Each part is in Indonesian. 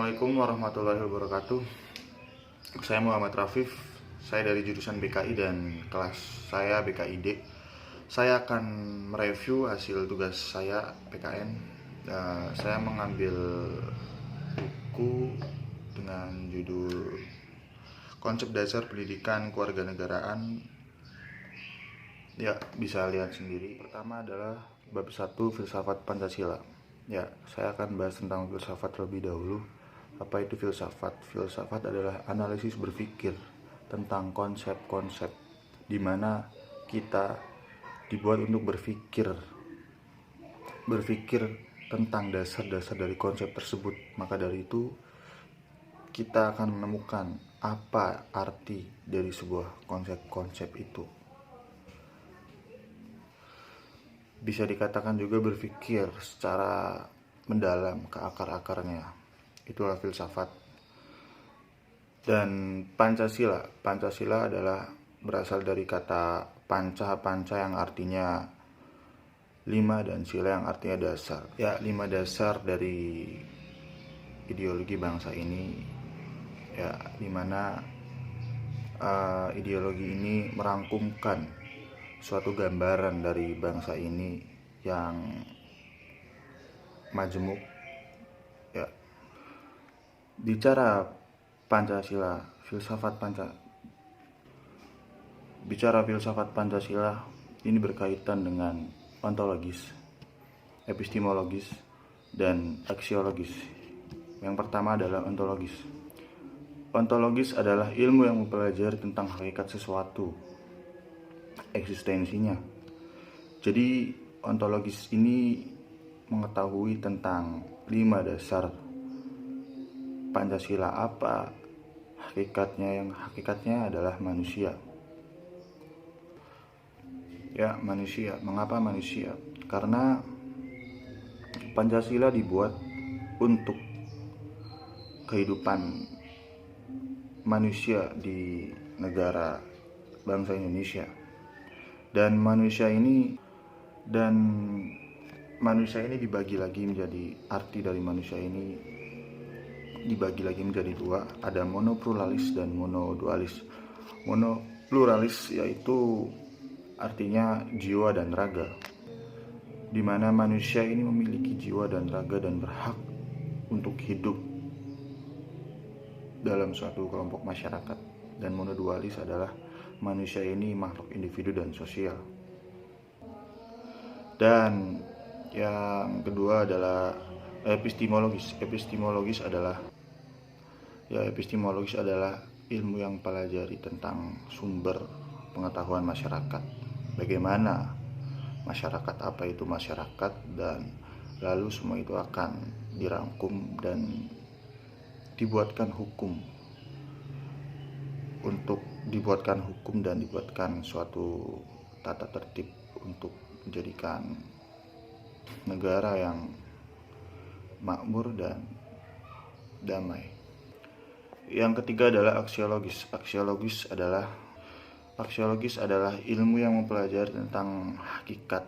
Assalamualaikum warahmatullahi wabarakatuh. Saya Muhammad Rafif. Saya dari jurusan BKI dan kelas saya BKID. Saya akan mereview hasil tugas saya PKN. Saya mengambil buku dengan judul Konsep Dasar Pendidikan Kewarganegaraan. Ya, bisa lihat sendiri. Pertama adalah bab 1 Filsafat Pancasila. Ya, saya akan bahas tentang filsafat terlebih dahulu. Apa itu filsafat? Filsafat adalah analisis berpikir tentang konsep-konsep di mana kita dibuat untuk berpikir tentang dasar-dasar dari konsep tersebut. Maka dari itu kita akan menemukan apa arti dari sebuah konsep-konsep itu. Bisa dikatakan juga berpikir secara mendalam ke akar-akarnya. Itulah filsafat. Dan Pancasila adalah berasal dari kata panca yang artinya 5 dan sila yang artinya dasar. Ya, 5 dasar dari ideologi bangsa ini. Ya, dimana ideologi ini merangkumkan suatu gambaran dari bangsa ini yang majemuk. Ya, bicara Pancasila, bicara filsafat Pancasila ini berkaitan dengan ontologis, epistemologis, dan aksiologis. Yang pertama adalah ontologis. Ontologis adalah ilmu yang mempelajari tentang hakikat sesuatu, eksistensinya. Jadi ontologis ini mengetahui tentang 5 dasar Pancasila. Apa hakikatnya? Yang hakikatnya adalah manusia. Ya, manusia. Mengapa manusia? Karena Pancasila dibuat untuk kehidupan manusia di negara bangsa Indonesia. Dan manusia ini dibagi lagi menjadi, arti dari manusia ini dibagi lagi menjadi 2. Ada monopluralis dan monodualis. Monopluralis yaitu artinya jiwa dan raga, di mana manusia ini memiliki jiwa dan raga dan berhak untuk hidup dalam suatu kelompok masyarakat. Dan monodualis adalah manusia ini makhluk individu dan sosial. Dan yang kedua adalah epistemologis. Epistemologis adalah ilmu yang pelajari tentang sumber pengetahuan masyarakat. Bagaimana masyarakat, apa itu masyarakat, dan lalu semua itu akan dirangkum dan dibuatkan hukum dan dibuatkan suatu tata tertib untuk menjadikan negara yang makmur dan damai. Yang ketiga adalah aksiologis. Aksiologis adalah ilmu yang mempelajari tentang hakikat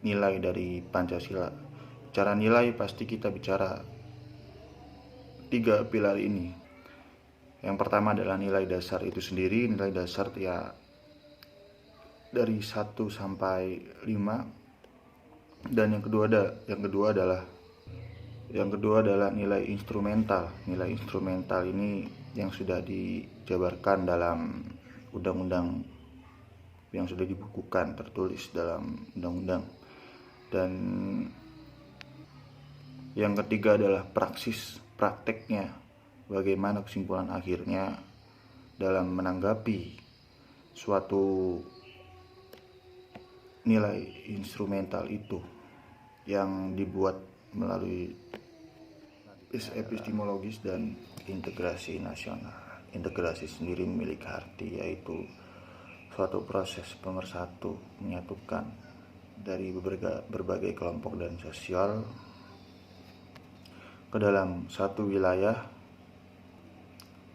nilai dari Pancasila. Cara nilai pasti kita bicara 3 pilar ini. Yang pertama adalah nilai dasar itu sendiri. Nilai dasar ya dari 1 sampai 5. Dan yang kedua adalah nilai instrumental. Nilai instrumental ini yang sudah dijabarkan dalam undang-undang, yang sudah dibukukan, tertulis dalam undang-undang. Dan yang ketiga adalah prakteknya. Bagaimana kesimpulan akhirnya dalam menanggapi suatu nilai instrumental itu yang dibuat melalui epistemologis dan integrasi nasional. Integrasi sendiri memiliki arti, yaitu suatu proses pemersatu, menyatukan dari berbagai kelompok dan sosial ke dalam satu wilayah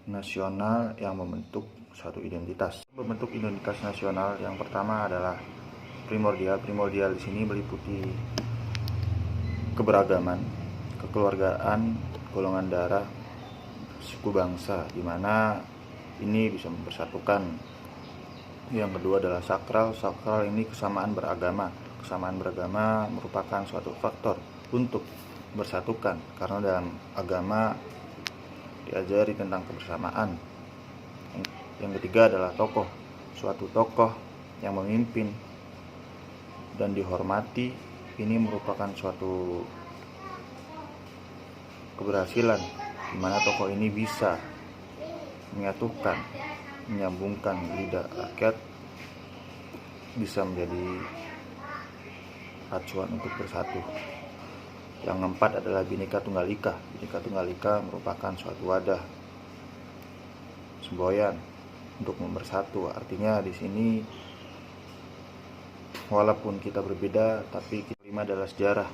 nasional yang membentuk suatu identitas. Membentuk identitas nasional yang pertama adalah primordial. Primordial di sini meliputi keberagaman, kekeluargaan, golongan darah, suku bangsa, di mana ini bisa mempersatukan. Yang kedua adalah sakral. Sakral ini kesamaan beragama. Kesamaan beragama merupakan suatu faktor untuk bersatukan, karena dalam agama diajari tentang kebersamaan. Yang ketiga adalah tokoh. Suatu tokoh yang memimpin dan dihormati, ini merupakan suatu keberhasilan, di mana tokoh ini bisa menyatukan, menyambungkan lidah rakyat, bisa menjadi acuan untuk bersatu. Yang keempat adalah Bhinneka Tunggal Ika. Bhinneka Tunggal Ika merupakan suatu wadah semboyan untuk mempersatu. Artinya di sini walaupun kita berbeda, tapi kelima adalah sejarah.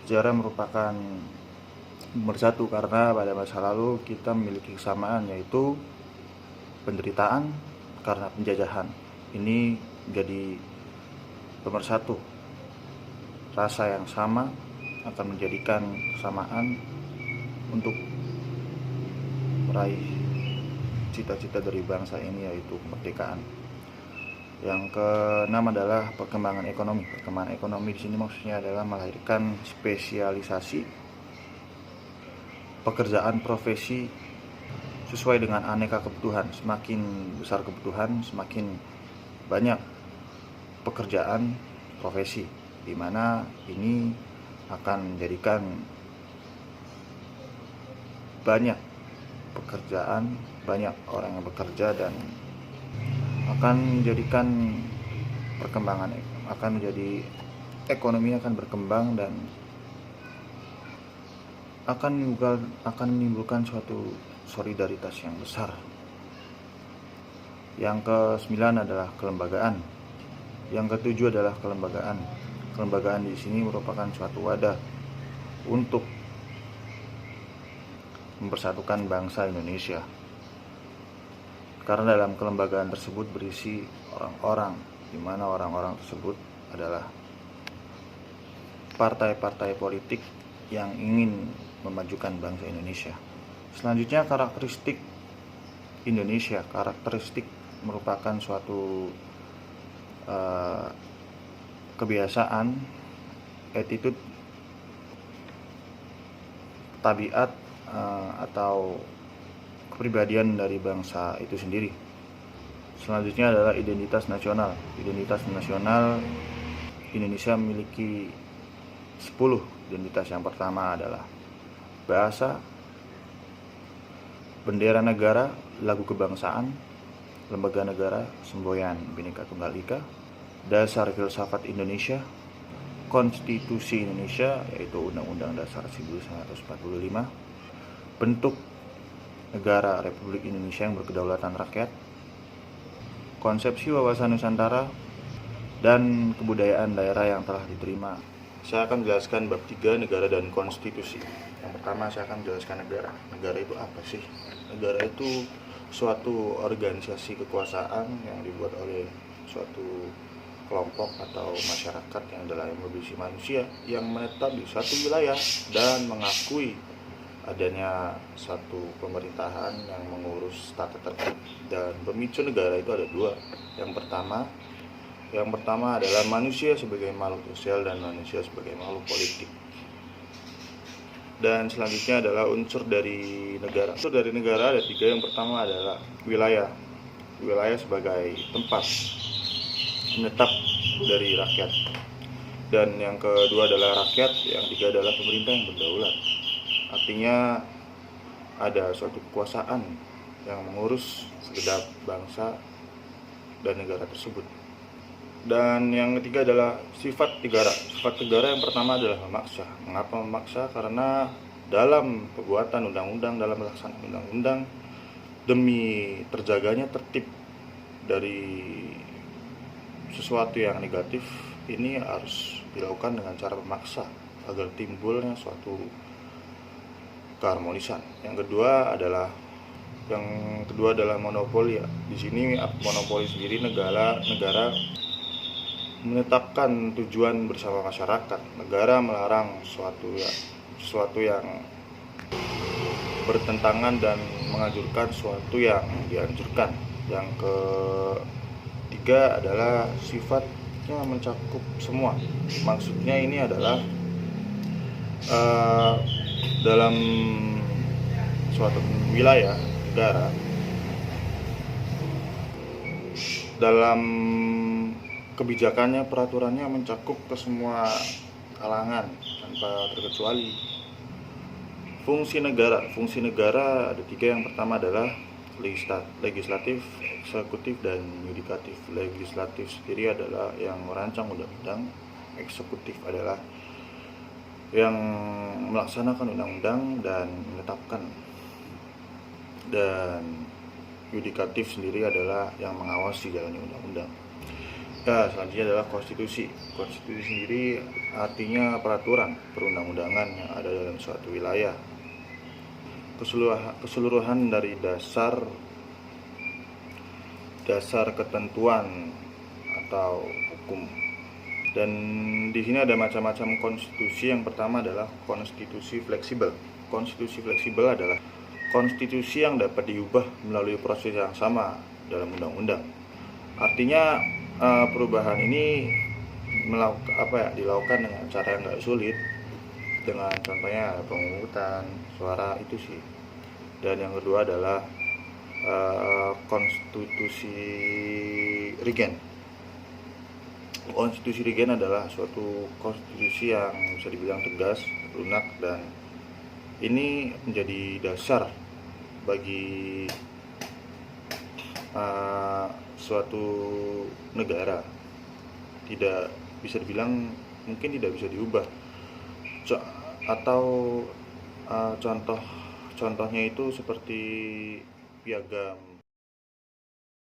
Sejarah merupakan bersatu karena pada masa lalu kita memiliki kesamaan, yaitu penderitaan karena penjajahan. Ini menjadi pemersatu. Rasa yang sama akan menjadikan kesamaan untuk meraih cita-cita dari bangsa ini, yaitu kemerdekaan. Yang keenam adalah perkembangan ekonomi. Perkembangan ekonomi di sini maksudnya adalah melahirkan spesialisasi pekerjaan profesi sesuai dengan aneka kebutuhan. Semakin besar kebutuhan, semakin banyak pekerjaan profesi, di mana ini akan menjadikan banyak pekerjaan, banyak orang yang bekerja, dan akan menjadikan perkembangan, akan menjadi ekonomi akan berkembang dan akan menimbulkan suatu solidaritas yang besar. Yang ke-9 adalah kelembagaan. Yang ke-7 adalah kelembagaan. Kelembagaan di sini merupakan suatu wadah untuk mempersatukan bangsa Indonesia. Karena dalam kelembagaan tersebut berisi orang-orang, di mana orang-orang tersebut adalah partai-partai politik yang ingin memajukan bangsa Indonesia. Selanjutnya, karakteristik Indonesia. Karakteristik merupakan suatu kebiasaan, attitude, tabiat atau kepribadian dari bangsa itu sendiri. Selanjutnya adalah identitas nasional. Identitas nasional Indonesia memiliki 10 identitas. Yang pertama adalah bahasa, bendera negara, lagu kebangsaan, lembaga negara, semboyan Bhinneka Tunggal Ika, dasar filsafat Indonesia, konstitusi Indonesia yaitu Undang-Undang Dasar 1945, bentuk negara Republik Indonesia yang berkedaulatan rakyat, konsepsi wawasan Nusantara, dan kebudayaan daerah yang telah diterima. Saya akan menjelaskan bab 3, negara dan konstitusi. Yang pertama saya akan menjelaskan negara. Negara itu apa sih? Negara itu suatu organisasi kekuasaan yang dibuat oleh suatu kelompok atau masyarakat yang adalah berisi manusia yang menetap di suatu wilayah dan mengakui adanya satu pemerintahan yang mengurus tata tertib. Dan pemicu negara itu ada dua. Yang pertama adalah manusia sebagai makhluk sosial dan manusia sebagai makhluk politik. Dan selanjutnya adalah unsur dari negara. Unsur dari negara ada 3. Yang pertama adalah wilayah. Wilayah sebagai tempat menetap dari rakyat. Dan yang kedua adalah rakyat. Yang ketiga adalah pemerintah yang berdaulat. Artinya ada suatu kekuasaan yang mengurus segenap bangsa dan negara tersebut. Dan yang ketiga adalah sifat negara. Sifat negara yang pertama adalah memaksa. Mengapa memaksa? Karena dalam pembuatan undang-undang, dalam pelaksanaan undang-undang, demi terjaganya tertib dari sesuatu yang negatif, ini harus dilakukan dengan cara memaksa agar timbulnya suatu keharmonisan. Yang kedua adalah monopoli. Ya. Di sini monopoli sendiri negara menetapkan tujuan bersama masyarakat. Negara melarang sesuatu yang bertentangan dan menganjurkan sesuatu yang dianjurkan. Yang ketiga adalah sifatnya mencakup semua. Maksudnya ini adalah dalam suatu wilayah negara, dalam kebijakannya, peraturannya mencakup ke semua kalangan tanpa terkecuali. Fungsi negara ada tiga. Yang pertama adalah legislatif, eksekutif, dan yudikatif. Legislatif sendiri adalah yang merancang undang-undang, eksekutif adalah yang melaksanakan undang-undang dan menetapkan, dan yudikatif sendiri adalah yang mengawasi jalannya undang-undang. Selanjutnya adalah konstitusi. Konstitusi sendiri artinya peraturan perundang-undangan yang ada dalam suatu wilayah, keseluruhan dari dasar ketentuan atau hukum. Dan di sini ada macam-macam konstitusi. Yang pertama adalah konstitusi fleksibel. Konstitusi fleksibel adalah konstitusi yang dapat diubah melalui proses yang sama dalam undang-undang. Artinya perubahan ini dilakukan dengan cara yang nggak sulit, dengan contohnya pemungutan suara itu sih. Dan yang kedua adalah konstitusi regen. Konstitusi regen adalah suatu konstitusi yang bisa dibilang tegas, lunak, dan ini menjadi dasar bagi suatu negara. Tidak bisa dibilang, mungkin tidak bisa diubah. Contohnya itu seperti piagam